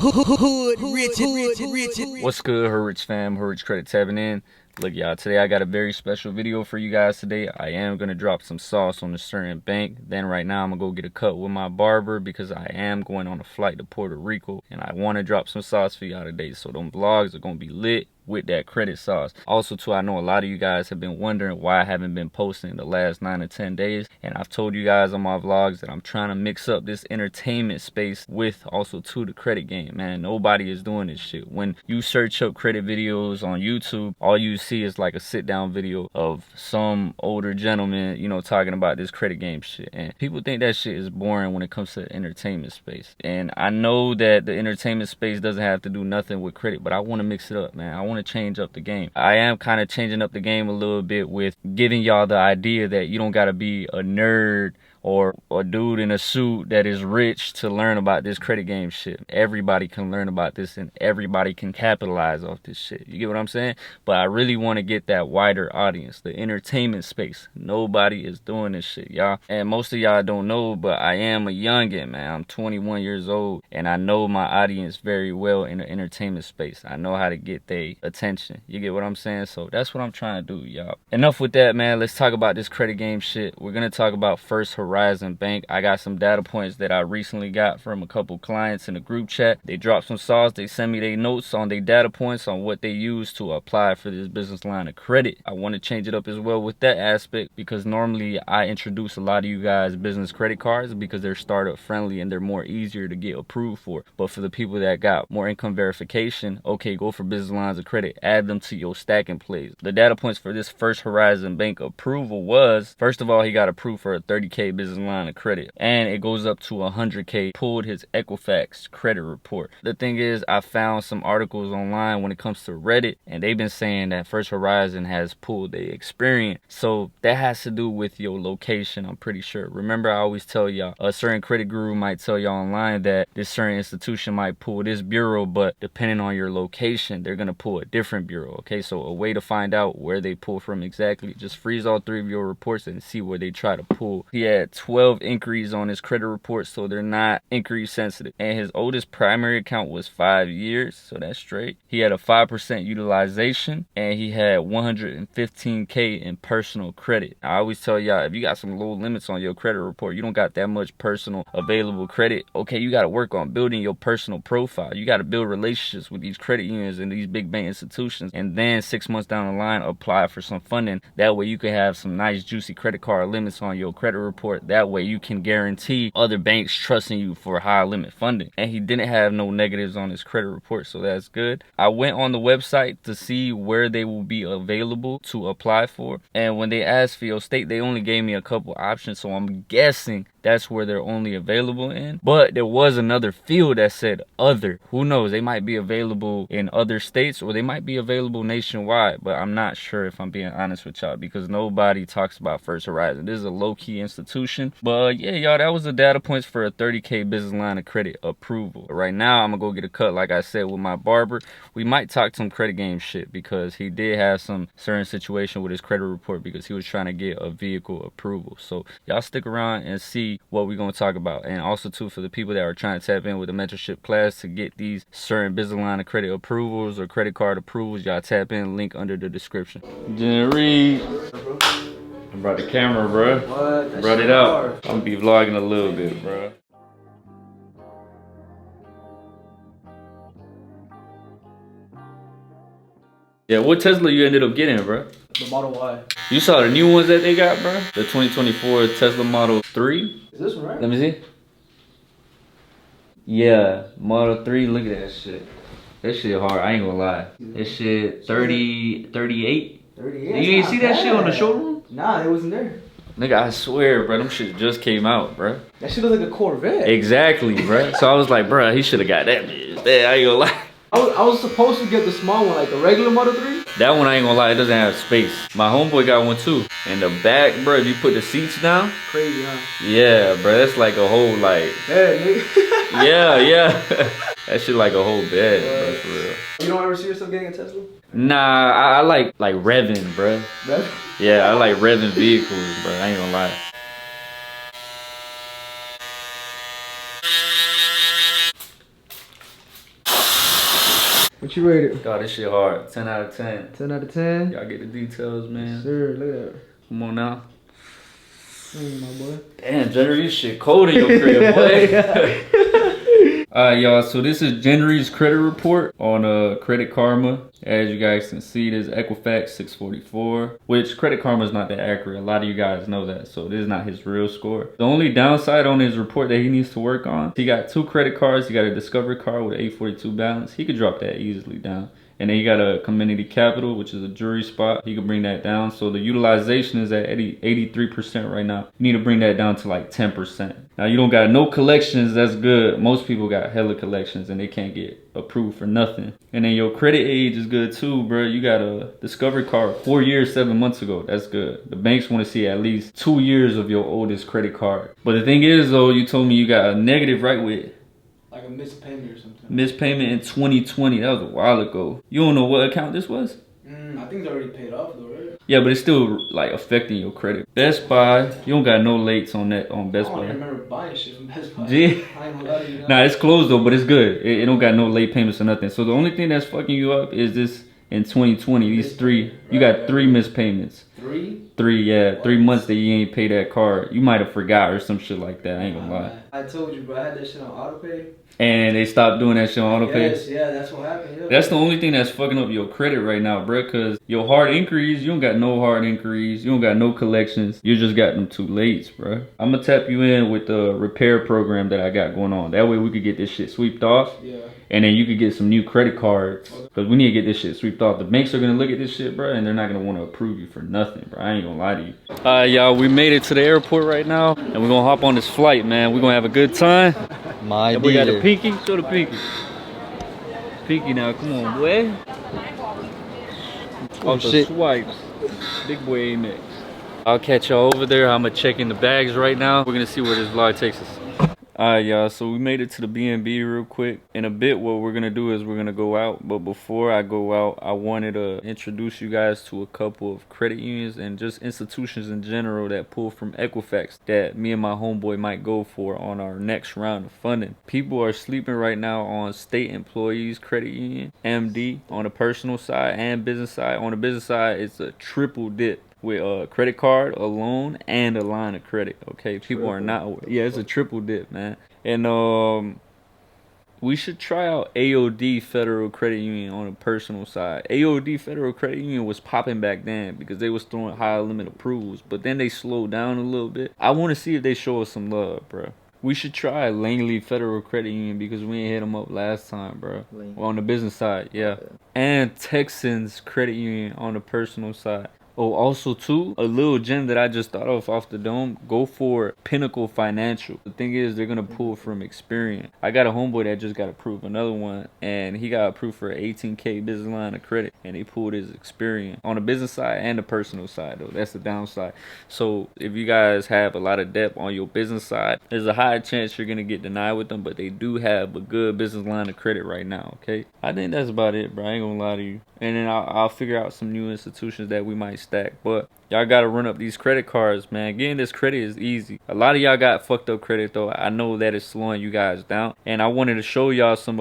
What's good, Hood Rich fam? Hood Rich Credit tapping in. Look, y'all, today I got a very special video for you guys today. I am going to drop some sauce on a certain bank. Then right now I'm going to go get a cut with my barber because I am going on a flight to Puerto Rico. And I want to drop some sauce for y'all today. So them vlogs are going to be lit with that credit sauce. Also too, I know a lot of you guys have been wondering why I haven't been posting the last 9 to 10 days, and I've told you guys on my vlogs that I'm trying to mix up this entertainment space with also too the credit game. Man, nobody is doing this shit. When you search up credit videos on YouTube, all you see is like a sit down video of some older gentleman, you know, talking about this credit game shit, and people think that shit is boring when it comes to the entertainment space. And I know that the entertainment space doesn't have to do nothing with credit, but I want to mix it up, man. I want to change up the game. I am kind of changing up the game a little bit with giving y'all the idea that you don't got to be a nerd or a dude in a suit that is rich to learn about this credit game shit. Everybody can learn about this and everybody can capitalize off this shit. You get what I'm saying? But I really want to get that wider audience, the entertainment space. Nobody is doing this shit, y'all. And most of y'all don't know, but I am a youngin', man. I'm 21 years old and I know my audience very well in the entertainment space. I know how to get their attention. You get what I'm saying? So that's what I'm trying to do, y'all. Enough with that, man. Let's talk about this credit game shit. We're going to talk about First Horizon Bank. I got some data points that I recently got from a couple clients in the group chat. They dropped some sauce. They sent me their notes on their data points on what they use to apply for this business line of credit. I want to change it up as well with that aspect because normally I introduce a lot of you guys business credit cards because they're startup friendly and they're more easier to get approved for. But for the people that got more income verification, okay, go for business lines of credit. Add them to your stacking plays. The data points for this First Horizon Bank approval was, first of all, he got approved for a 30K business line of credit, and it goes up to 100K. Pulled his Equifax credit report. The thing is, I found some articles online when it comes to Reddit, and they've been saying that First Horizon has pulled their experience. So that has to do with your location, I'm pretty sure. Remember, I always tell y'all, a certain credit guru might tell y'all online that this certain institution might pull this bureau, but depending on your location, they're gonna pull a different bureau. Okay, so a way to find out where they pull from exactly, just freeze all 3 of your reports and see where they try to pull. He had 12 inquiries on his credit report, so they're not inquiry sensitive. And his oldest primary account was 5 years, so that's straight. He had a 5% utilization, and he had 115K in personal credit. I always tell y'all, if you got some low limits on your credit report, you don't got that much personal available credit, okay, you got to work on building your personal profile. You got to build relationships with these credit unions and these big bank institutions, and then 6 months down the line, apply for some funding. That way you can have some nice juicy credit card limits on your credit report. That way you can guarantee other banks trusting you for high limit funding. And he didn't have no negatives on his credit report, so that's good. I went on the website to see where they will be available to apply for, and when they asked for your state, they only gave me a couple options, so I'm guessing that's where they're only available in. But there was another field that said other. Who knows? They might be available in other states or they might be available nationwide. But I'm not sure, if I'm being honest with y'all, because nobody talks about First Horizon. This is a low-key institution. But yeah, y'all, that was the data points for a 30K business line of credit approval. Right now, I'm going to go get a cut, like I said, with my barber. We might talk some credit game shit because he did have some certain situation with his credit report because he was trying to get a vehicle approval. So y'all stick around and see what we're going to talk about. And also too, for the people that are trying to tap in with a mentorship class to get these certain business line of credit approvals or credit card approvals, y'all tap in, link under the description. Reed, I brought the camera, bro. What? Brought it out. I'm gonna be vlogging a little bit, bro. Yeah, what Tesla you ended up getting, bro? The Model Y. You saw the new ones that they got, bro? The 2024 Tesla Model 3? Is this one right? Let me see. Yeah, Model 3, look at that shit. That shit hard, I ain't gonna lie. That shit 38? 38? You ain't see that shit on the showroom? Nah, it wasn't there. Nigga, I swear, bro, them shit just came out, bro. That shit looks like a Corvette. Exactly, bro. So I was like, bro, he should have got that bitch. Yeah, I ain't gonna lie. I was supposed to get the small one, like the regular Model 3. That one, I ain't gonna lie, it doesn't have space. My homeboy got one too. In the back, bro, if you put the seats down. Crazy, huh? Yeah, bro, that's like a whole, like. Bed, nigga. Yeah. That shit like a whole bed, bro, for real. You don't ever see yourself getting a Tesla? Nah, I like revving, bro. Rev? Yeah, I like revving vehicles, bro. I ain't gonna lie. What you rate it? God, this shit hard. 10 out of 10. 10 out of 10? Y'all get the details, man. Yes, sir, look at that. Come on now. My boy. Damn, January, this shit cold in your crib, boy. Alright, y'all, so this is January's credit report on Credit Karma. As you guys can see, there's Equifax 644, which Credit Karma is not that accurate. A lot of you guys know that, so this is not his real score. The only downside on his report that he needs to work on, he got 2 credit cards. He got a Discovery card with an 842 balance. He could drop that easily down. And then you got a community capital, which is a jury spot. You can bring that down. So the utilization is at 83% right now. You need to bring that down to like 10%. Now you don't got no collections, that's good. Most people got hella collections and they can't get approved for nothing. And then your credit age is good too, bro. You got a Discovery card 4 years, 7 months ago. That's good. The banks want to see at least 2 years of your oldest credit card. But the thing is though, you told me you got a negative right with like a missed payment or something. Missed payment in 2020. That was a while ago. You don't know what account this was? I think it's already paid off though, right? Yeah, but it's still like affecting your credit. Best Buy, you don't got no lates on that on Best I Buy. don't remember buying shit from Best Buy. Gee. I ain't gonna lie to you. Nah, it's closed though, but it's good. It don't got no late payments or nothing. So the only thing that's fucking you up is this in 2020. These 3, you got 3 missed payments. 3? 3, yeah, 3 months that you ain't pay that card. You might have forgot or some shit like that. I ain't gonna lie. I told you, bro. I had that shit on autopay. And they stopped doing that shit on autopay. Yes, yeah, that's what happened. Yeah. That's the only thing that's fucking up your credit right now, bro. Cause your hard inquiries, you don't got no hard inquiries. You don't got no collections. You just got them too late, bro. I'm gonna tap you in with the repair program that I got going on. That way we could get this shit sweeped off. Yeah. And then you could get some new credit cards. Cause we need to get this shit sweeped off. The banks are gonna look at this shit, bro, and they're not gonna want to approve you for nothing, bro. I ain't gonna lie to you. Alright, y'all, we made it to the airport right now, and we're gonna hop on this flight, man. We're gonna have a good time. My We got the dear. pinky. Show the pinky. Pinky now, come on, boy. Oh, the shit. swipes. Big boy next. I'll catch y'all over there. I'm gonna check in the bags right now. We're gonna see where this vlog takes us. Alright, y'all, so we made it to the B&B real quick. In a bit, what we're gonna do is we're gonna go out, but before I go out, I wanted to introduce you guys to a couple of credit unions and just institutions in general that pull from Equifax that me and my homeboy might go for on our next round of funding. People are sleeping right now on State Employees Credit Union, MD, on the personal side and business side. On the business side, it's a triple dip with a credit card, a loan, and a line of credit. Okay, people are not. Yeah, it's a triple dip, man. And we should try out AOD Federal Credit Union on the personal side. AOD Federal Credit Union was popping back then because they was throwing high limit approvals, but then they slowed down a little bit. I want to see if they show us some love, bro. We should try Langley Federal Credit Union because we ain't hit them up last time, bro. Well, on the business side, yeah. And Texans Credit Union on the personal side. Oh, also too, a little gem that I just thought of off the dome, go for Pinnacle Financial. The thing is, they're gonna pull from Experian. I got a homeboy that just got approved, another one, and he got approved for an 18K business line of credit, and they pulled his Experian on the business side and the personal side though. That's the downside. So if you guys have a lot of debt on your business side, there's a high chance you're gonna get denied with them, but they do have a good business line of credit right now. Okay, I think that's about it, bro. I ain't gonna lie to you. And then I'll figure out some new institutions that we might stack. But y'all gotta run up these credit cards, man. Getting this credit is easy. A lot of y'all got fucked up credit though. I know that is slowing you guys down. And I wanted to show y'all some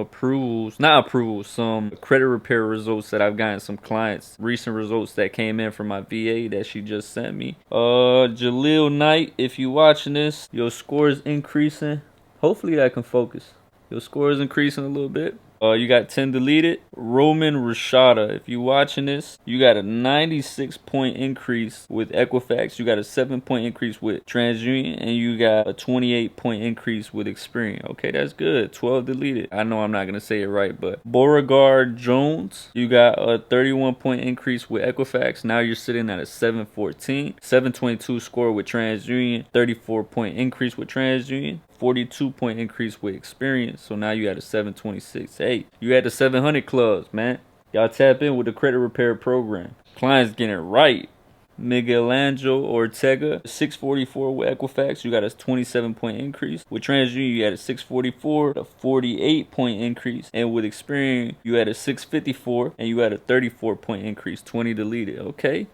some credit repair results that I've gotten some clients. Recent results that came in from my VA that she just sent me. Jaleel Knight, if you watching this, your score is increasing. Hopefully that can focus. Your score is increasing a little bit. You got 10 deleted. Roman Rashada, if you watching this, you got a 96-point increase with Equifax. You got a 7-point increase with TransUnion, and you got a 28-point increase with Experian. Okay, that's good. 12 deleted. I know I'm not gonna say it right, but Beauregard Jones, you got a 31-point increase with Equifax. Now you're sitting at a 714, 722 score with TransUnion, 34-point increase with TransUnion. 42-point increase with Experian, so now you had a 726. Hey, you had the 700 clubs, man. Y'all tap in with the credit repair program. Clients getting it right. Miguel Angel Ortega, 644 with Equifax. You got a 27-point increase. With TransUnion, you had a 644, a 48-point increase. And with Experian, you had a 654, and you had a 34-point increase. 20 deleted. Okay,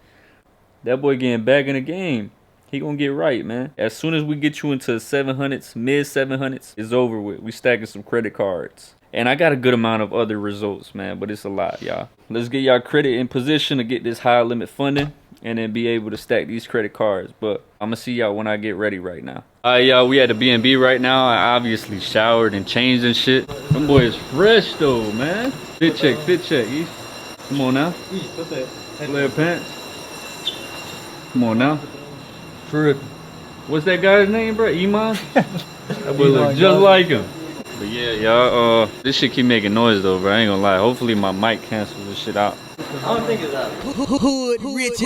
that boy getting back in the game. He gonna get right, man. As soon as we get you into 700s, mid 700s, it's over with. We stacking some credit cards. And I got a good amount of other results, man, but it's a lot, y'all. Let's get y'all credit in position to get this high limit funding and then be able to stack these credit cards. But I'm gonna see y'all when I get ready right now. All right, y'all, we at the B&B right now. I obviously showered and changed and shit. Them boys fresh though, man. Fit check, fit check. Come on now. Layer pants. Come on now. Tripping. What's that guy's name, bro? Iman? That boy look just like him. But yeah, y'all, this shit keep making noise though, bro. I ain't gonna lie. Hopefully my mic cancels this shit out. I don't think it's that. Hood rich.